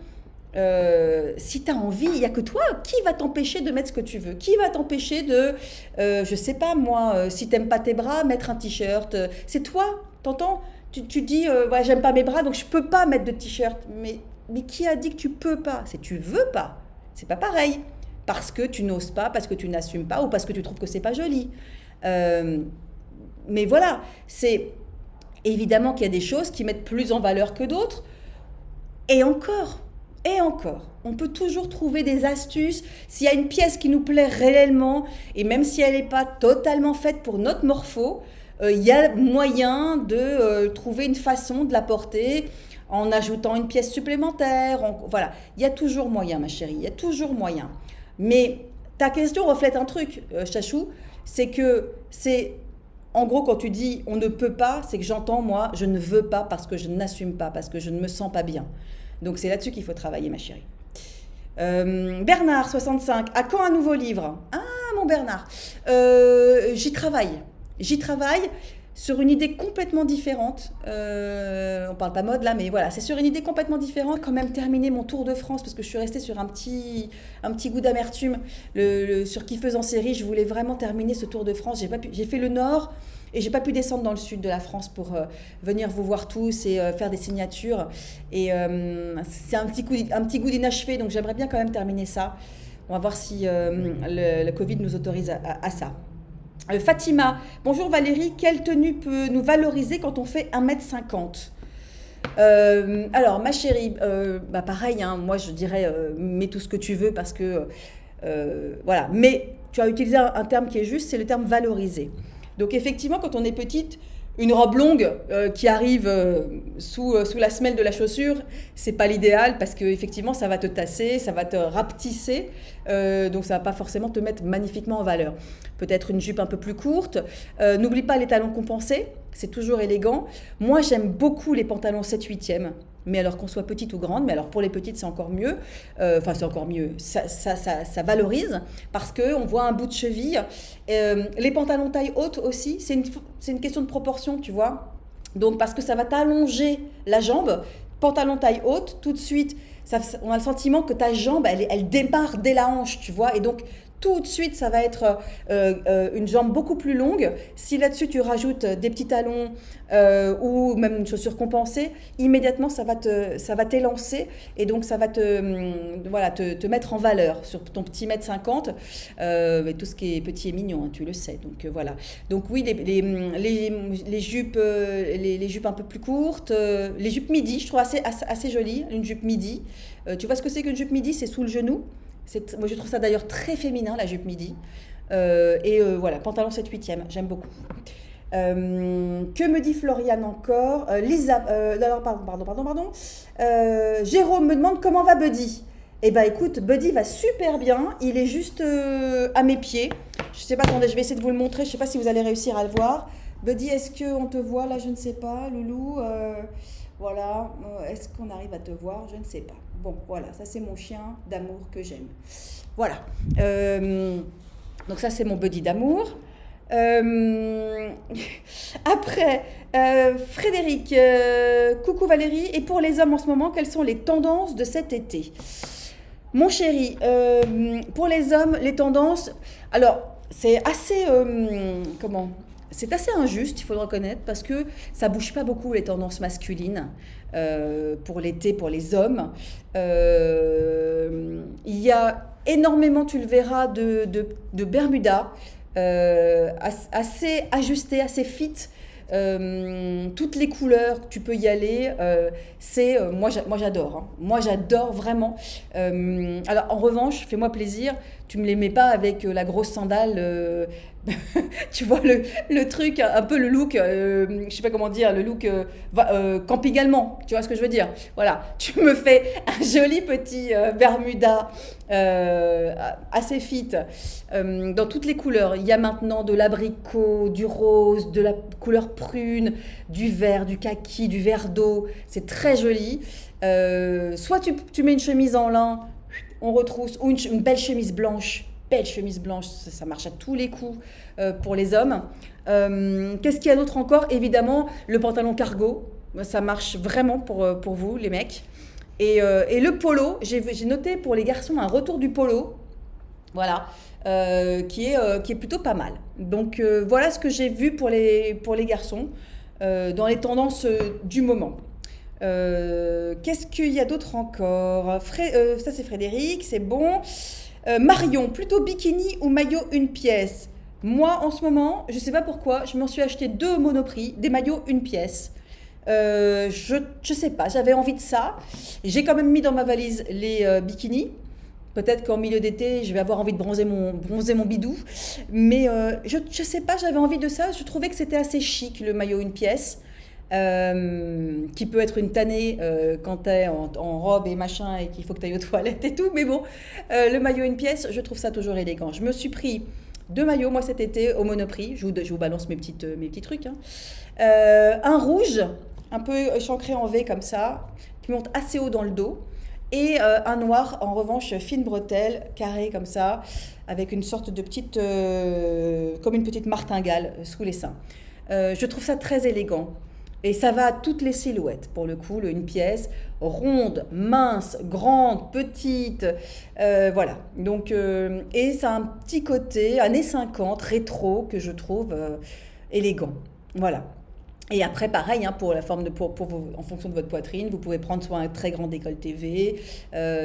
Si tu as envie, il n'y a que toi. Qui va t'empêcher de mettre ce que tu veux? Qui va t'empêcher de, je sais pas moi, si t'aimes pas tes bras, mettre un t-shirt? C'est toi, t'entends? Tu dis, ouais, j'aime pas mes bras, donc je peux pas mettre de t-shirt. Mais qui a dit que tu peux pas? C'est tu veux pas. C'est pas pareil. Parce que tu n'oses pas, parce que tu n'assumes pas, ou parce que tu trouves que c'est pas joli. Mais voilà, c'est évidemment qu'il y a des choses qui mettent plus en valeur que d'autres. Et encore, on peut toujours trouver des astuces. S'il y a une pièce qui nous plaît réellement, et même si elle n'est pas totalement faite pour notre morpho, il y a moyen de trouver une façon de la porter en ajoutant une pièce supplémentaire. Voilà, il y a toujours moyen, ma chérie, il y a toujours moyen. Mais ta question reflète un truc, Chachou, c'est que en gros, quand tu dis on ne peut pas, c'est que j'entends, moi, je ne veux pas parce que je n'assume pas, parce que je ne me sens pas bien. Donc c'est là-dessus qu'il faut travailler, ma chérie. Bernard, 65. À quand un nouveau livre? Ah, mon Bernard. J'y travaille sur une idée complètement différente. On parle pas mode là, mais voilà, c'est sur une idée complètement différente. Quand même terminer mon tour de France parce que je suis restée sur un petit goût d'amertume. Sur Kiffeuse en série, je voulais vraiment terminer ce tour de France. J'ai fait le Nord. Et j'ai pas pu descendre dans le sud de la France pour venir vous voir tous et faire des signatures. Et c'est un petit goût d'inachevé, donc j'aimerais bien quand même terminer ça. On va voir si le Covid nous autorise à ça. Fatima, bonjour Valérie, quelle tenue peut nous valoriser quand on fait 1m50 ? Alors ma chérie, pareil, hein, moi je dirais mets tout ce que tu veux parce que voilà. Mais tu as utilisé un terme qui est juste, c'est le terme valoriser. Donc effectivement, quand on est petite, une robe longue qui arrive sous la semelle de la chaussure, c'est pas l'idéal parce que effectivement, ça va te tasser, ça va te rapetisser, donc ça va pas forcément te mettre magnifiquement en valeur. Peut-être une jupe un peu plus courte. N'oublie pas les talons compensés, c'est toujours élégant. Moi, j'aime beaucoup les pantalons 7/8e. Mais alors qu'on soit petite ou grande, mais alors pour les petites c'est encore mieux, c'est encore mieux, ça valorise parce qu'on voit un bout de cheville. Les pantalons taille haute aussi, c'est une question de proportion, tu vois. Donc parce que ça va t'allonger la jambe, pantalon taille haute, tout de suite, on a le sentiment que ta jambe, elle démarre dès la hanche, tu vois, et donc tout de suite, ça va être une jambe beaucoup plus longue. Si là-dessus, tu rajoutes des petits talons ou même une chaussure compensée, immédiatement, ça va t'élancer et donc ça va te mettre en valeur sur ton petit 1m50. Tout ce qui est petit et mignon, hein, tu le sais. Donc voilà. Donc oui, les jupes un peu plus courtes, les jupes midi, je trouve assez jolies, une jupe midi. Tu vois ce que c'est qu'une jupe midi? C'est sous le genou. Moi, je trouve ça d'ailleurs très féminin, la jupe midi. Voilà, pantalon 7/8e, j'aime beaucoup. Que me dit Floriane encore? Lisa, alors, pardon. Jérôme me demande comment va Buddy. Eh ben écoute, Buddy va super bien, il est juste à mes pieds. Je sais pas, attendez, je vais essayer de vous le montrer, je sais pas si vous allez réussir à le voir. Buddy, est-ce qu'on te voit là? Je ne sais pas, Loulou. Voilà, est-ce qu'on arrive à te voir? Je ne sais pas. Bon, voilà, ça c'est mon chien d'amour que j'aime. Voilà. Donc ça c'est mon Buddy d'amour. Après, Frédéric, coucou Valérie. Et pour les hommes en ce moment, quelles sont les tendances de cet été? Mon chéri, pour les hommes, les tendances, alors c'est assez, c'est assez injuste, il faut le reconnaître, parce que ça bouge pas beaucoup les tendances masculines pour l'été, pour les hommes. Il y a énormément, tu le verras, de Bermuda, assez ajusté, assez fit. Toutes les couleurs, tu peux y aller. Moi j'adore. Hein. Moi j'adore vraiment. Alors en revanche, fais-moi plaisir, tu me les mets pas avec la grosse sandale. Tu vois le truc, un peu le look, je sais pas comment dire, le look camping allemand. Tu vois ce que je veux dire? Voilà, tu me fais un joli petit Bermuda assez fit dans toutes les couleurs. Il y a maintenant de l'abricot, du rose, de la couleur prune, du vert, du kaki, du vert d'eau. C'est très joli. Soit tu mets une chemise en lin, on retrousse, ou une belle chemise blanche. Ça marche à tous les coups pour les hommes. Qu'est-ce qu'il y a d'autre encore? Évidemment, le pantalon cargo, ça marche vraiment pour vous, les mecs. Et le polo, j'ai noté pour les garçons un retour du polo, voilà, qui est plutôt pas mal. Donc voilà ce que j'ai vu pour les garçons dans les tendances du moment. Qu'est-ce qu'il y a d'autre encore? Ça c'est Frédéric, c'est bon. Marion, plutôt bikini ou maillot une pièce? Moi, en ce moment, je ne sais pas pourquoi, je m'en suis acheté 2 au Monoprix, des maillots une pièce. Je sais pas, j'avais envie de ça. J'ai quand même mis dans ma valise les bikinis. Peut-être qu'en milieu d'été, je vais avoir envie de bronzer mon bidou. Mais je sais pas, j'avais envie de ça. Je trouvais que c'était assez chic, le maillot une pièce. Qui peut être une tannée quand t'es en robe et machin et qu'il faut que t'ailles aux toilettes et tout, mais bon, le maillot une pièce, je trouve ça toujours élégant. Je me suis pris 2 maillots moi cet été au Monoprix, je vous balance mes petits trucs, hein. Un rouge, un peu échancré en V comme ça, qui monte assez haut dans le dos, et un noir en revanche fine bretelle, carré comme ça, avec une sorte de petite, comme une petite martingale sous les seins. Je trouve ça très élégant. Et ça va à toutes les silhouettes, pour le coup, une pièce ronde, mince, grande, petite, voilà. Donc, et ça a un petit côté années 50, rétro, que je trouve élégant. Voilà. Et après, pareil, hein, pour la forme en fonction de votre poitrine, vous pouvez prendre soit un très grand décolleté V,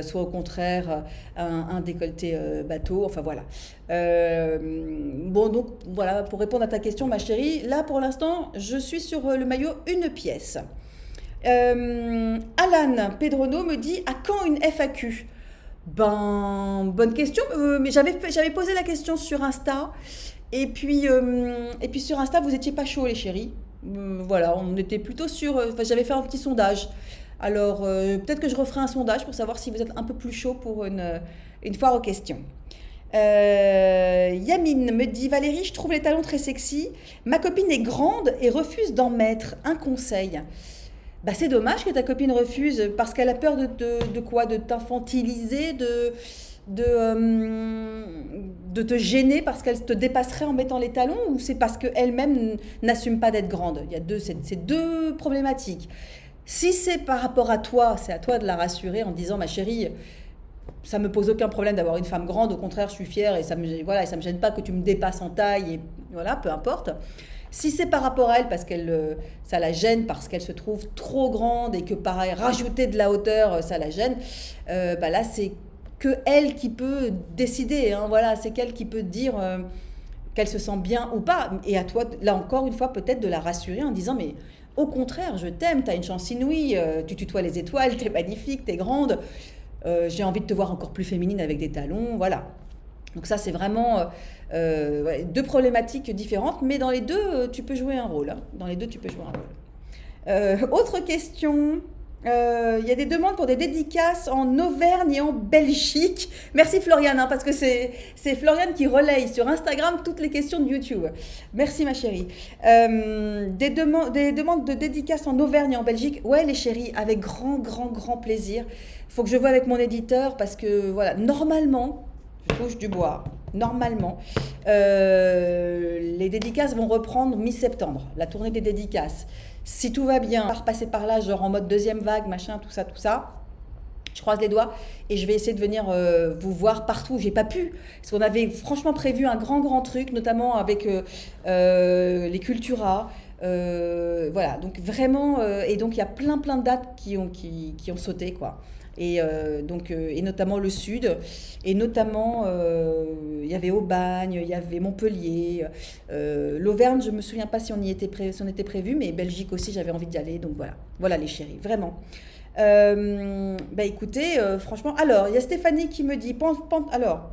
soit au contraire un décolleté bateau, enfin voilà. Bon, donc voilà, pour répondre à ta question, ma chérie, là pour l'instant, je suis sur le maillot une pièce. Alan Pedrono me dit, à quand une FAQ? Ben, bonne question, mais j'avais posé la question sur Insta, et puis sur Insta, vous étiez pas chaud les chéris. Voilà, on était plutôt sur... j'avais fait un petit sondage. Alors, peut-être que je referai un sondage pour savoir si vous êtes un peu plus chaud pour une foire aux questions. Yamine me dit, Valérie, je trouve les talons très sexy. Ma copine est grande et refuse d'en mettre. Un conseil. Bah, c'est dommage que ta copine refuse parce qu'elle a peur de quoi? De t'infantiliser, de te gêner parce qu'elle te dépasserait en mettant les talons, ou c'est parce qu'elle-même n'assume pas d'être grande? Il y a c'est 2 problématiques. Si c'est par rapport à toi, c'est à toi de la rassurer en disant, ma chérie, ça me pose aucun problème d'avoir une femme grande, au contraire je suis fière et ça me gêne pas que tu me dépasses en taille, et voilà, peu importe. Si c'est par rapport à elle, parce qu'elle ça la gêne, parce qu'elle se trouve trop grande et que pareil, rajouter de la hauteur, ça la gêne, bah là c'est que elle qui peut décider, hein, voilà, c'est qu'elle qui peut dire qu'elle se sent bien ou pas. Et à toi, là encore une fois, peut-être de la rassurer en disant, mais au contraire, je t'aime, t'as une chance inouïe, tu tutoies les étoiles, t'es magnifique, t'es grande. j'ai envie de te voir encore plus féminine avec des talons, voilà. Donc ça, c'est vraiment ouais, deux problématiques différentes, mais dans les deux, tu peux jouer un rôle. Hein. Dans les deux, tu peux jouer un rôle. Autre question. Il y a des demandes pour des dédicaces en Auvergne et en Belgique. Merci Floriane, hein, parce que c'est Floriane qui relaye sur Instagram toutes les questions de YouTube. Merci ma chérie. Des demandes de dédicaces en Auvergne et en Belgique. Ouais les chéris, avec grand plaisir. Il faut que je voie avec mon éditeur parce que voilà, normalement, je touche du bois. Normalement, les dédicaces vont reprendre mi-septembre, la tournée des dédicaces. Si tout va bien, on va repasser par là, genre en mode deuxième vague, machin, tout ça. Je croise les doigts et je vais essayer de venir vous voir partout où j'ai pas pu. Parce qu'on avait franchement prévu un grand truc, notamment avec les Cultura. Voilà, donc vraiment, et donc il y a plein de dates qui ont sauté, quoi. Et notamment le sud, et notamment il y avait Aubagne, il y avait Montpellier, l'Auvergne, je me souviens pas si on était prévu, mais Belgique aussi j'avais envie d'y aller, donc voilà les chéris, vraiment. Bah écoutez, franchement, alors il y a Stéphanie qui me dit, alors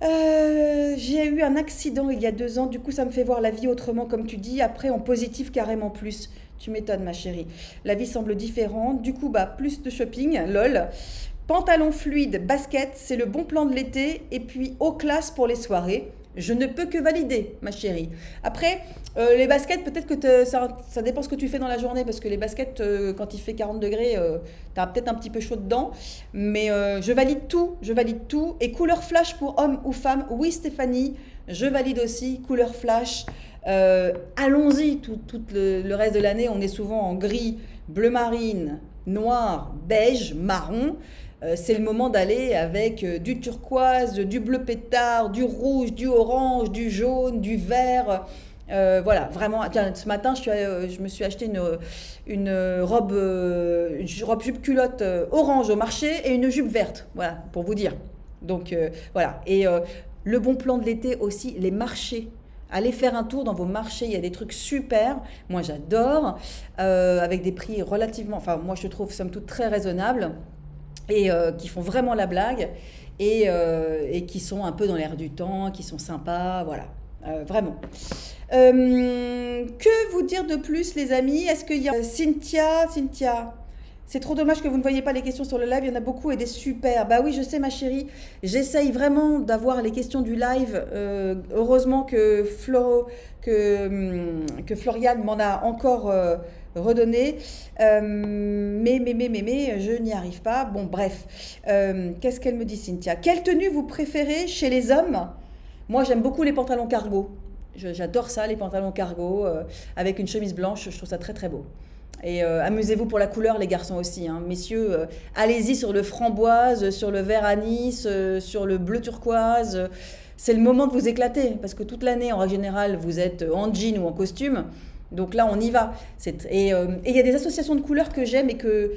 j'ai eu un accident il y a 2 ans, du coup ça me fait voir la vie autrement comme tu dis, après en positif carrément plus. Tu m'étonnes ma chérie. La vie semble différente, du coup bah plus de shopping, lol. Pantalon fluide, basket, c'est le bon plan de l'été et puis haut classe pour les soirées. Je ne peux que valider ma chérie. Après, les baskets, peut-être que ça dépend ce que tu fais dans la journée parce que les baskets, quand il fait 40 degrés, t'as peut-être un petit peu chaud dedans. Mais je valide tout. Et couleur flash pour homme ou femme, oui Stéphanie, je valide aussi, couleur flash. Allons-y, tout le reste de l'année, on est souvent en gris, bleu marine, noir, beige, marron. C'est le moment d'aller avec du turquoise, du bleu pétard, du rouge, du orange, du jaune, du vert. Voilà, vraiment. Tiens, ce matin, je me suis acheté une robe jupe culotte orange au marché et une jupe verte. Voilà, pour vous dire. Donc, voilà. Et le bon plan de l'été aussi, les marchés. Allez faire un tour dans vos marchés, il y a des trucs super, moi j'adore, avec des prix relativement, enfin moi je trouve somme toute très raisonnables et qui font vraiment la blague et qui sont un peu dans l'air du temps, qui sont sympas, voilà, vraiment. Que vous dire de plus les amis? Est-ce qu'il y a Cynthia, c'est trop dommage que vous ne voyez pas les questions sur le live, il y en a beaucoup et des super. Bah oui, je sais ma chérie, j'essaye vraiment d'avoir les questions du live. Heureusement que Floriane m'en a encore redonné. Mais je n'y arrive pas. Bon, bref. Qu'est-ce qu'elle me dit, Cynthia? Quelle tenue vous préférez chez les hommes? Moi, j'aime beaucoup les pantalons cargo. J'adore ça, les pantalons cargo, avec une chemise blanche, je trouve ça très beau. Et amusez-vous pour la couleur, les garçons aussi. Hein. Messieurs, allez-y sur le framboise, sur le vert anis, sur le bleu turquoise. C'est le moment de vous éclater, parce que toute l'année, en règle générale, vous êtes en jean ou en costume. Donc là, on y va. Et il y a des associations de couleurs que j'aime et que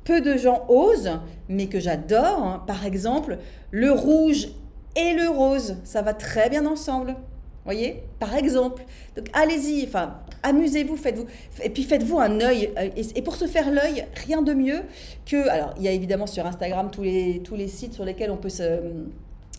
peu de gens osent, mais que j'adore. Hein. Par exemple, le rouge et le rose, ça va très bien ensemble. Voyez, par exemple. Donc allez-y, enfin, amusez-vous, faites-vous un œil. Et pour se faire l'œil, rien de mieux que... Alors, il y a évidemment sur Instagram tous les sites sur lesquels on peut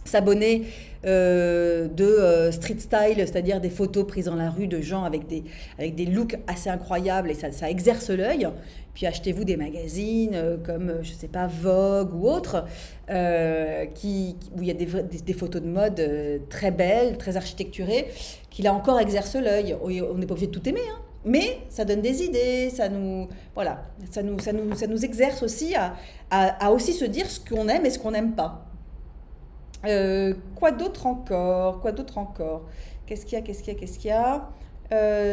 s'abonner de street style, c'est-à-dire des photos prises dans la rue de gens avec des looks assez incroyables et ça exerce l'œil. Puis achetez-vous des magazines comme, je sais pas, Vogue ou autres, où il y a des photos de mode très belles, très architecturées, qui là encore exercent l'œil. On n'est pas obligé de tout aimer, hein, mais ça donne des idées, ça nous exerce aussi à aussi se dire ce qu'on aime et ce qu'on n'aime pas. Quoi d'autre encore? Qu'est-ce qu'il y a?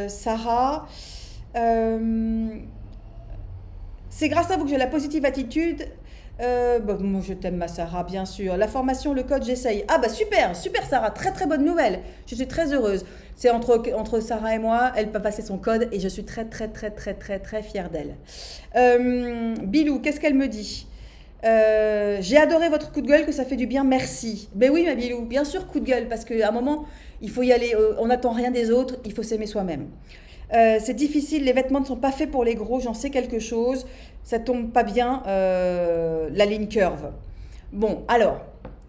Sarah, c'est grâce à vous que j'ai la positive attitude. Moi je t'aime ma Sarah, bien sûr. La formation, le code, j'essaye. Ah bah super Sarah, très bonne nouvelle. Je suis très heureuse. C'est entre Sarah et moi, elle peut passer son code et je suis très fière d'elle. Bilou, qu'est-ce qu'elle me dit? J'ai adoré votre coup de gueule, que ça fait du bien, merci. Ben oui ma Bilou, bien sûr coup de gueule, parce qu'à un moment, il faut y aller, on n'attend rien des autres, il faut s'aimer soi-même. C'est difficile, les vêtements ne sont pas faits pour les gros, j'en sais quelque chose, ça tombe pas bien, la ligne curve. Bon, alors,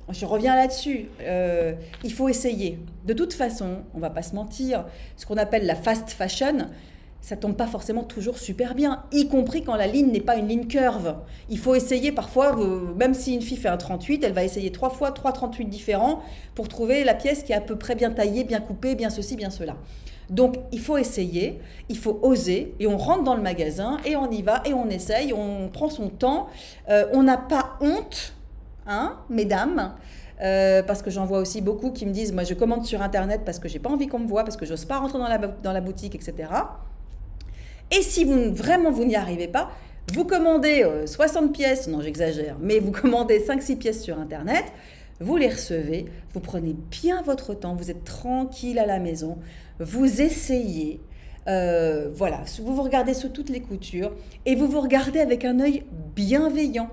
je reviens là-dessus, il faut essayer. De toute façon, on va pas se mentir, ce qu'on appelle la fast fashion, ça tombe pas forcément toujours super bien, y compris quand la ligne n'est pas une ligne curve. Il faut essayer parfois, même si une fille fait un 38, elle va essayer 3 fois 3 38 différents pour trouver la pièce qui est à peu près bien taillée, bien coupée, bien ceci, bien cela. Donc il faut essayer, il faut oser, et on rentre dans le magasin, et on y va, et on essaye, on prend son temps, on n'a pas honte, hein, mesdames, parce que j'en vois aussi beaucoup qui me disent, moi je commande sur internet parce que j'ai pas envie qu'on me voit, parce que j'ose pas rentrer dans la boutique, etc. Et si vous n'y arrivez pas, vous commandez 60 pièces, non j'exagère, mais vous commandez 5-6 pièces sur internet, vous les recevez, vous prenez bien votre temps, vous êtes tranquille à la maison, vous essayez, voilà, vous regardez sous toutes les coutures et vous regardez avec un œil bienveillant.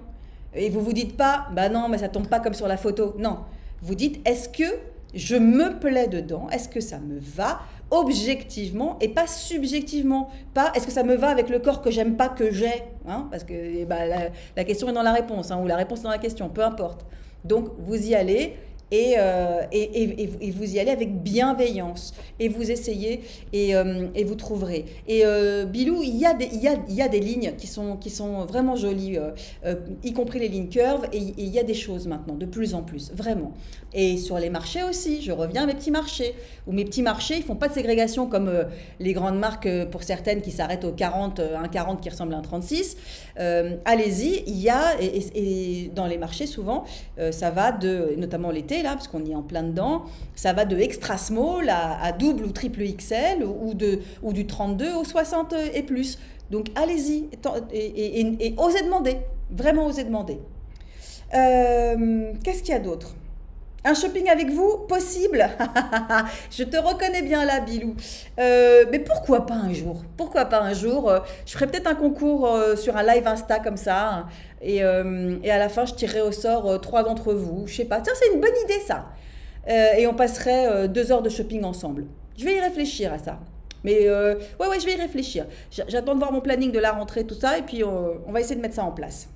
Et vous vous dites pas, bah non, mais ça tombe pas comme sur la photo. Non, vous dites, est-ce que je me plais dedans? Est-ce que ça me va objectivement et pas subjectivement? Pas, est-ce que ça me va avec le corps que j'aime pas que j'ai, hein? Parce que bah, la question est dans la réponse, hein, ou la réponse est dans la question, peu importe. Donc, vous y allez et vous y allez avec bienveillance et vous essayez et vous trouverez. Et Bilou, il y a des lignes qui sont vraiment jolies, y compris les lignes curves, et il y a des choses maintenant, de plus en plus, vraiment. Et sur les marchés aussi, je reviens à mes petits marchés, où mes petits marchés, ils font pas de ségrégation comme les grandes marques, pour certaines qui s'arrêtent au 40, un 40 qui ressemble à un 36. Allez-y, il y a, et dans les marchés souvent, ça va de, notamment l'été, là, parce qu'on y est en plein dedans, ça va de extra small à double ou triple XL, ou du 32 au 60 et plus. Donc allez-y, et osez demander, vraiment osez demander. Qu'est-ce qu'il y a d'autre? Un shopping avec vous? Possible. Je te reconnais bien là, Bilou. Mais pourquoi pas un jour? Pourquoi pas un jour? Je ferai peut-être un concours sur un live Insta comme ça. Hein, et à la fin, je tirerai au sort 3 d'entre vous. Je sais pas. Tiens, c'est une bonne idée ça. Et on passerait 2 heures de shopping ensemble. Je vais y réfléchir à ça. Mais ouais, je vais y réfléchir. J'attends de voir mon planning de la rentrée, tout ça. Et puis, on va essayer de mettre ça en place.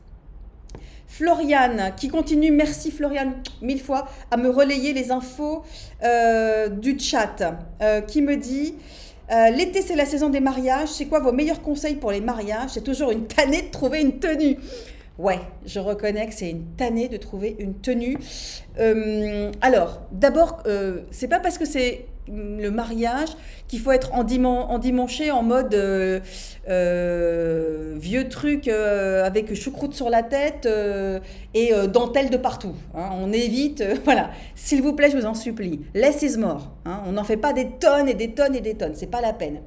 Floriane qui continue, merci Floriane 1000 fois, à me relayer les infos du chat, qui me dit l'été c'est la saison des mariages, c'est quoi vos meilleurs conseils pour les mariages? C'est toujours une tannée de trouver une tenue. Ouais, je reconnais que c'est une tannée de trouver une tenue. Alors, d'abord, c'est pas parce que c'est le mariage qu'il faut être endimanché en mode vieux truc avec choucroute sur la tête et dentelle de partout. Hein. On évite, voilà. S'il vous plaît, je vous en supplie. Less is more. Hein. On n'en fait pas des tonnes et des tonnes et des tonnes. C'est pas la peine.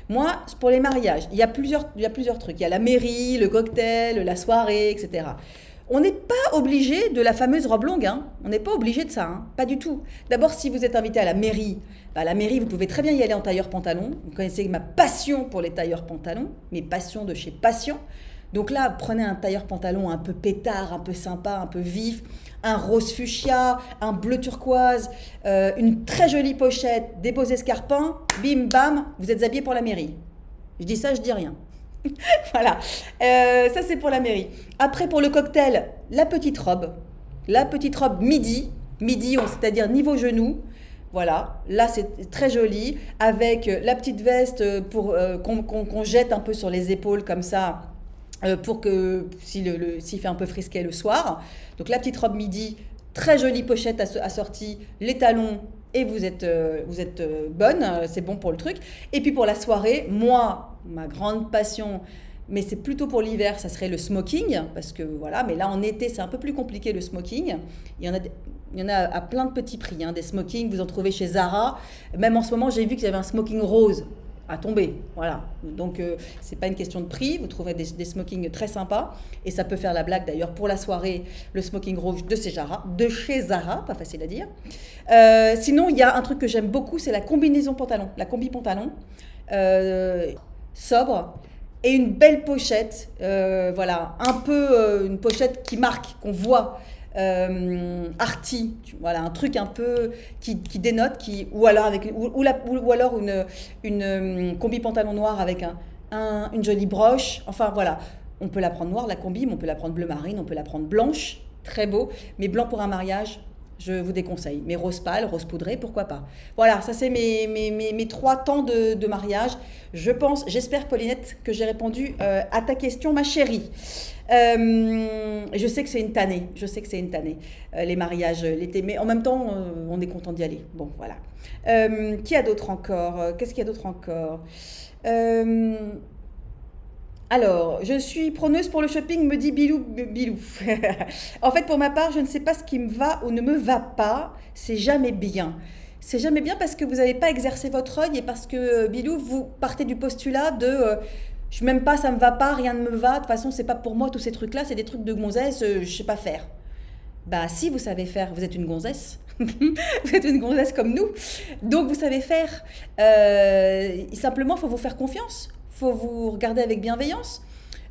Moi, pour les mariages, il y a plusieurs trucs. Il y a la mairie, le cocktail, la soirée, etc. On n'est pas obligé de la fameuse robe longue. Hein. On n'est pas obligé de ça. Hein. Pas du tout. D'abord, si vous êtes invité à la mairie, vous pouvez très bien y aller en tailleur pantalon. Vous connaissez ma passion pour les tailleurs pantalons, mes passions de chez Passion. Donc là, prenez un tailleur pantalon un peu pétard, un peu sympa, un peu vif, un rose fuchsia, un bleu turquoise, une très jolie pochette, des beaux escarpins, bim bam, vous êtes habillés pour la mairie. Je dis ça, je dis rien. Voilà, ça c'est pour la mairie. Après pour le cocktail, la petite robe midi, c'est-à-dire niveau genou. Voilà, là c'est très joli, avec la petite veste pour qu'on jette un peu sur les épaules comme ça, pour que s'il fait un peu frisquet le soir. Donc la petite robe midi, très jolie pochette assortie, les talons, et vous êtes bonne, c'est bon pour le truc. Et puis pour la soirée, moi, ma grande passion, mais c'est plutôt pour l'hiver, ça serait le smoking, parce que voilà, mais là en été c'est un peu plus compliqué le smoking. Il y en a à plein de petits prix, hein, des smokings, vous en trouvez chez Zara. Même en ce moment, j'ai vu qu'il y avait un smoking rose à tomber, voilà. Donc c'est pas une question de prix, vous trouverez des smokings très sympas, et ça peut faire la blague d'ailleurs pour la soirée, le smoking rouge de chez Zara, pas facile à dire. Sinon, il y a un truc que j'aime beaucoup, c'est la combinaison pantalon, la combi pantalon, sobre, et une belle pochette, voilà, un peu une pochette qui marque, qu'on voit. arty, voilà, un truc un peu qui dénote, ou alors, ou alors une combi pantalon noir avec une jolie broche. Enfin voilà, on peut la prendre noire, la combi, mais on peut la prendre bleu marine, on peut la prendre blanche, très beau, mais blanc pour un mariage, je vous déconseille. Mais rose pâle, rose poudré, pourquoi pas. Voilà, ça c'est mes 3 temps de mariage. J'espère Paulinette que j'ai répondu à ta question, ma chérie. Je sais que c'est une tannée, les mariages l'été, mais en même temps, on est content d'y aller. Bon, voilà. Qui a d'autre encore? Qu'est-ce qu'il y a d'autre encore? Alors, je suis preneuse pour le shopping, me dit Bilou. En fait, pour ma part, je ne sais pas ce qui me va ou ne me va pas. C'est jamais bien. C'est jamais bien parce que vous n'avez pas exercé votre œil et parce que, Bilou, vous partez du postulat de je m'aime pas, ça me va pas, rien ne me va. De toute façon, c'est pas pour moi tous ces trucs-là, c'est des trucs de gonzesse, je sais pas faire. Bah si, vous savez faire, vous êtes une gonzesse. Vous êtes une gonzesse comme nous. Donc vous savez faire. Simplement, il faut vous faire confiance. Il faut vous regarder avec bienveillance.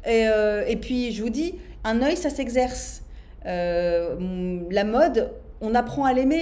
Et puis, je vous dis, un œil, ça s'exerce. La mode, on apprend à l'aimer.